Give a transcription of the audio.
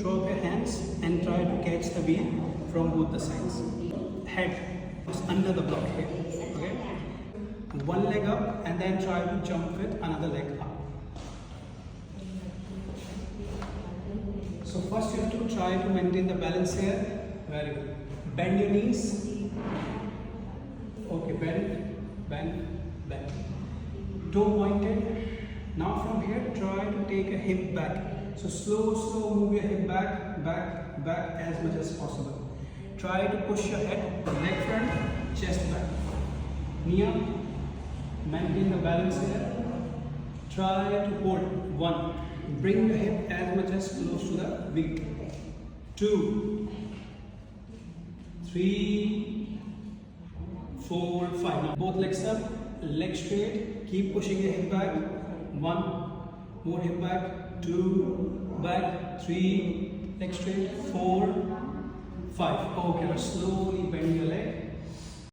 stroke your hands and try to catch the wheel from both the sides. Head is under the block here. Okay? One leg up and then try to jump with another leg up. So first you have to try to maintain the balance here. Very good. Bend your knees. Okay, bend, bend, bend. Toe pointed. Now from here, try to take a hip back. So slow move your hip back, back, back as much as possible. Try to push your head, leg front, chest back. Knee up. Maintain the balance here. Try to hold. 1. Bring the hip as much as close to the wheel. 2, 3, 4, 5. Now both legs up, leg straight. Keep pushing your hip back. 1, more hip back. 2, back. 3, leg straight. 4, 5. Okay, now slowly